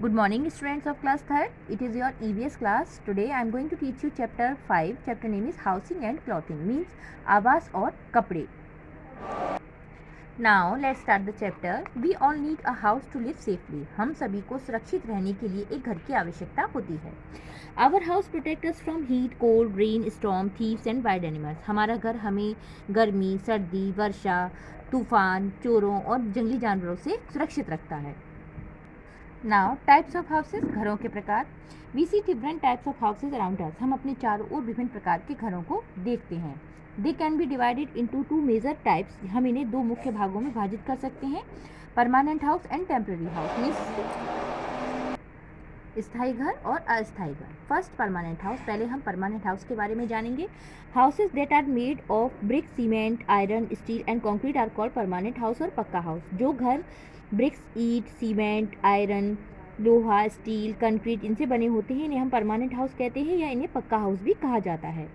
Good morning, students of class 3rd. It is your EVS class. Today I am going to teach you chapter 5. Chapter name is housing and clothing, means आवास और कपड़े. Now let's start the chapter. We all need a house to live safely. हम सभी को सुरक्षित रहने के लिए एक घर की आवश्यकता होती है. Our house protects us from heat, cold, rain, storm, thieves and wild animals. हमारा घर हमें गर्मी, सर्दी, वर्षा, तूफान, चोरों और जंगली जानवरों से सुरक्षित रखता है. नाउ टाइप्स ऑफ हाउसेज, घरों के प्रकार. We see different types of houses around us. हम अपने चारों ओर विभिन्न प्रकार के घरों को देखते हैं. They can be divided into two major types. हम इन्हें दो मुख्य भागों में विभाजित कर सकते हैं. Permanent house and temporary house, means स्थायी घर और अस्थायी घर. First permanent house. पहले हम परमानेंट हाउस के बारे में जानेंगे. Houses that are made of brick, cement, iron, steel and concrete are called permanent house और पक्का हाउस. जो घर ब्रिक्स, ईट, सीमेंट, आयरन, लोहा, स्टील, कंक्रीट इनसे बने होते हैं, इन्हें हम परमानेंट हाउस कहते हैं या इन्हें पक्का हाउस भी कहा जाता है.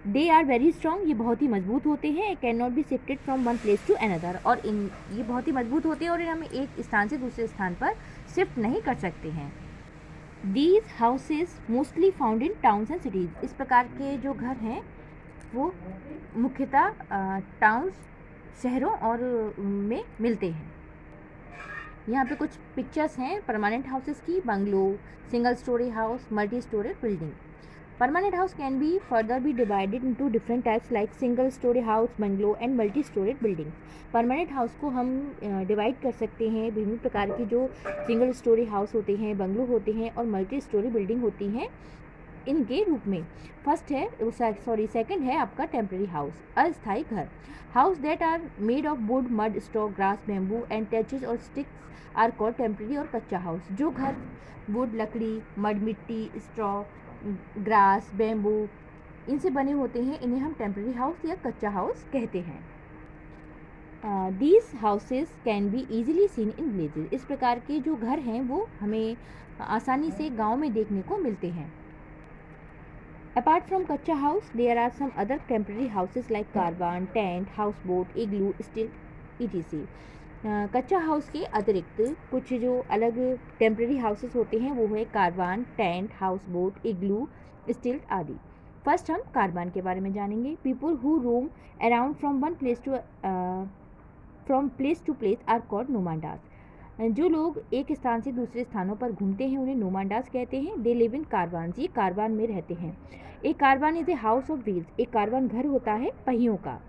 They are very strong. ये बहुत ही मजबूत होते हैं. Can not be shifted from one place to another. और ये बहुत ही मजबूत होते हैं और इन्हें हम एक स्थान से दूसरे स्थान पर शिफ्ट नहीं कर सकते हैं. These houses mostly found in towns and cities. इस प्रकार के जो घर हैं वो मुख्यतः टाउन्स, शहरों और में मिलते हैं. यहाँ पे कुछ पिक्चर्स हैं परमानेंट हाउसेस की. Bungalow, single storey house, multi storey building. Permanent house can be further be divided into different types like single storey house, bungalow and multi storey building. Permanent house को हम divide कर सकते हैं विभिन्न प्रकार की, जो सिंगल स्टोरी हाउस होते हैं, बंगलो होते हैं और मल्टी स्टोरी बिल्डिंग होती हैं, इनके रूप में. फर्स्ट है सेकंड है आपका टेम्पररी हाउस, अस्थायी घर. House that are made of wood, mud, straw, grass, bamboo and thatches और स्टिक्स आर कॉल्ड टेम्पररी और कच्चा हाउस. जो घर वुड, लकड़ी, मड, मिट्टी, स्ट्रॉ, ग्रास, बैम्बू इनसे बने होते हैं, इन्हें हम टेम्पररी हाउस या कच्चा हाउस कहते हैं. These houses can be easily seen in villages. इस प्रकार के जो घर हैं वो हमें आसानी से गाँव में देखने को मिलते हैं. Apart from kacha house, there are some other temporary houses like Karwan, tent, house boat, igloo, स्टिल्ट etc. कच्चा हाउस के अतिरिक्त कुछ जो अलग टेम्पररी हाउसेस होते हैं वो है caravan, tent, house boat, igloo, stilt आदि. फर्स्ट हम कारवान के बारे में जानेंगे. People who roam around from place to place are called nomads. जो लोग एक स्थान से दूसरे स्थानों पर घूमते हैं उन्हें नोमाडास कहते हैं. They live in caravan. ये कारवान में रहते हैं. एक caravan is a house of wheels. एक कारवान घर होता है पहियों का.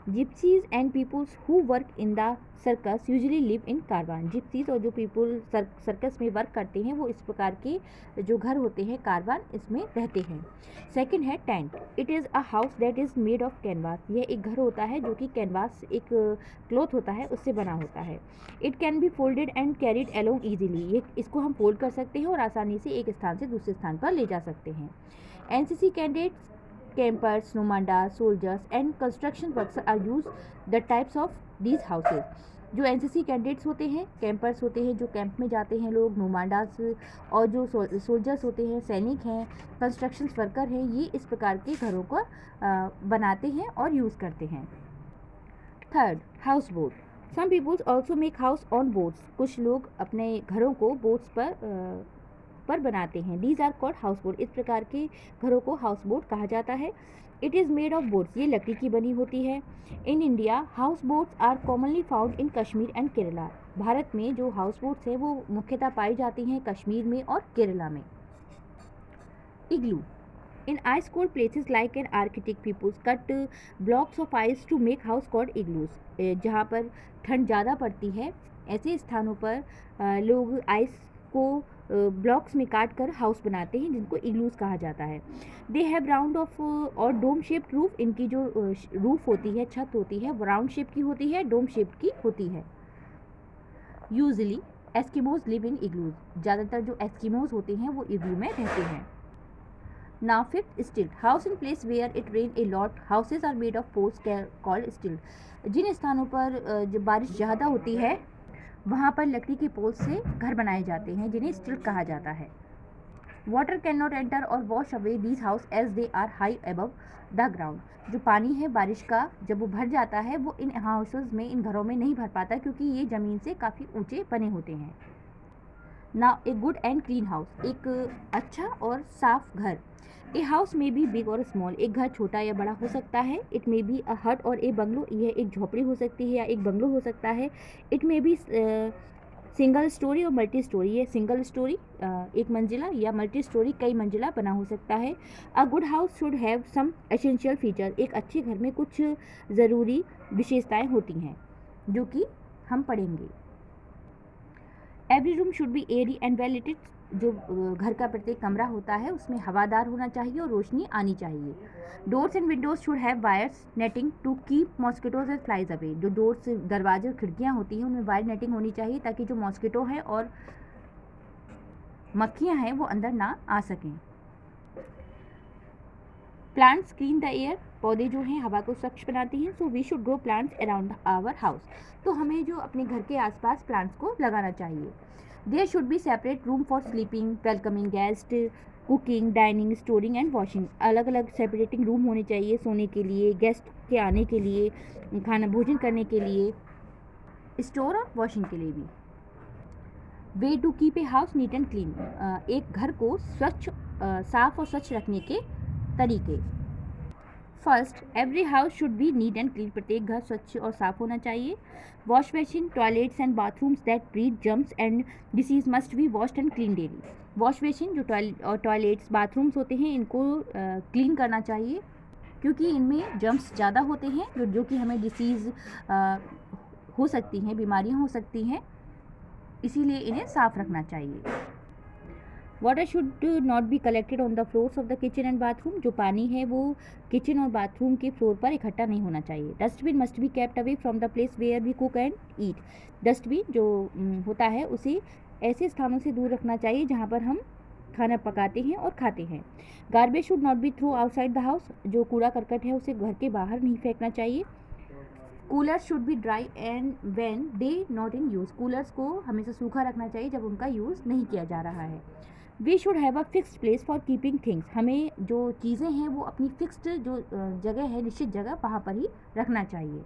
Gypsies and peoples who work in the circus usually live in caravan. Gypsies और जो पीपल सर्कस में वर्क करते हैं वो इस प्रकार के जो घर होते हैं कारवान इसमें रहते हैं. सेकंड है tent. It is a house that is made of canvas. यह एक घर होता है जो कि कैनवास एक क्लॉथ होता है उससे बना होता है. It can be folded and carried along easily. ये इसको हम फोल्ड कर सकते हैं और आसानी से एक स्थान से दूसरे स्थान पर ले जा सकते हैं. NCC candidates, campers, nomadas, soldiers and construction workers are used the types of these houses. जो एनसीसी कैंडिडेट्स होते हैं, कैंपर्स होते हैं जो कैंप में जाते हैं लोग, नोमाडास और जो सोल्जर्स होते हैं, सैनिक हैं, कंस्ट्रक्शन वर्कर हैं, ये इस प्रकार के घरों को बनाते हैं और यूज़ करते हैं. Third, house boat. Some peoples also make house on boats. कुछ लोग अपने घरों को बोट्स पर बनाते हैं. These are called house boat. इस प्रकार के घरों को हाउस बोट कहा जाता है. It is made of boats. ये लकड़ी की बनी होती है. In India house boats are commonly found in Kashmir and Kerala. Bharat में जो हाउस बोट्स हैं वो मुख्यतः पाई जाती हैं कश्मीर में और केरला में. Igloo. In ice cold places like an Arctic peoples cut blocks of ice to make house called igloos. जहाँ पर ठंड ज़्यादा पड़ती है ऐसे स्थानों पर लोग आइस को ब्लॉक्स में काट कर हाउस बनाते हैं जिनको इग्लूज कहा जाता है. दे हैव राउंड ऑफ और डोम शेप्ड रूफ. इनकी जो रूफ होती है, छत होती है, वो राउंड शेप की होती है, डोम शेप की होती है. Usually Eskimos live in igloos. ज़्यादातर जो एस्किमोज होते हैं वो इग्लू में रहते हैं. Now fifth, stilt. House in place where it rain a lot. Houses are made of poles called stilt. जिन स्थानों पर जब बारिश ज़्यादा होती है वहाँ पर लकड़ी के पोल से घर बनाए जाते हैं जिन्हें स्टिल्ट कहा जाता है. वाटर कैन नॉट एंटर और wash away these house as they are high above the ground. जो पानी है बारिश का जब वो भर जाता है वो इन हाउसेज में, इन घरों में नहीं भर पाता क्योंकि ये ज़मीन से काफ़ी ऊंचे बने होते हैं। Now a good and clean house, एक अच्छा और साफ घर। ए हाउस में बी बिग और स्मॉल, एक घर छोटा या बड़ा हो सकता है। इट मे बी अ हट और ए बंगलो, यह एक झोपड़ी हो सकती है या एक बंगलो हो सकता है। It may be single storey और मल्टी स्टोरी, ये सिंगल स्टोरी एक मंजिला या मल्टी स्टोरी कई मंजिला बना हो सकता है। A good house should have some essential feature, एक अच्छे घर में कुछ ज़रूरी विशेषताएं होती हैं जो कि हम पढ़ेंगे। Every room should be airy and well lighted, जो घर का प्रत्येक कमरा होता है उसमें हवादार होना चाहिए और रोशनी आनी चाहिए। Doors and windows should have wires netting to keep mosquitoes and flies away, जो डोर्स दरवाजे और खिड़कियाँ होती हैं उनमें वायर नेटिंग होनी चाहिए ताकि जो मॉस्किटो हैं और मक्खियाँ हैं वो अंदर ना आ सकें। प्लांट्स क्लीन द एयर, पौधे जो हैं हवा को स्वच्छ बनाती हैं। So we should grow plants around our house, तो हमें जो अपने घर के आसपास प्लांट्स को लगाना चाहिए। There should be separate room for sleeping, welcoming guest, cooking, dining, storing and washing, अलग अलग सेपरेटिंग रूम होने चाहिए सोने के लिए, गेस्ट के आने के लिए, खाना भोजन करने के लिए, स्टोर और वॉशिंग के लिए भी। Way to keep a house neat and clean, एक घर को स्वच्छ साफ और स्वच्छ रखने के तरीके। First, every house should be neat and clean, प्रत्येक घर स्वच्छ और साफ होना चाहिए। Wash basin, toilets and bathrooms that breathe germs and disease must be washed and clean daily. Wash basin जो टॉयलेट्स बाथरूम्स होते हैं इनको क्लीन करना चाहिए क्योंकि इनमें जर्म्स ज़्यादा होते हैं जो कि हमें डिसीज़ हो सकती हैं, बीमारियाँ हो सकती हैं, इसीलिए इन्हें साफ रखना चाहिए। Water should not be collected on the floors of the kitchen and bathroom, जो पानी है वो किचन और बाथरूम के फ्लोर पर इकट्ठा नहीं होना चाहिए। Dustbin must be kept away from the place where we cook and eat, dustbin जो होता है उसे ऐसे स्थानों से दूर रखना चाहिए जहाँ पर हम खाना पकाते हैं और खाते हैं। Garbage should not be throw outside the house, जो कूड़ा करकट है उसे घर के बाहर नहीं फेंकना चाहिए। Coolers should be dry and when they not in use, coolers को हमेशा सूखा रखना चाहिए जब उनका यूज़ नहीं किया जा रहा है। We should have a fixed place for keeping things, हमें जो चीज़ें हैं वो अपनी फिक्स्ड जो जगह है, निश्चित जगह, वहाँ पर ही रखना चाहिए।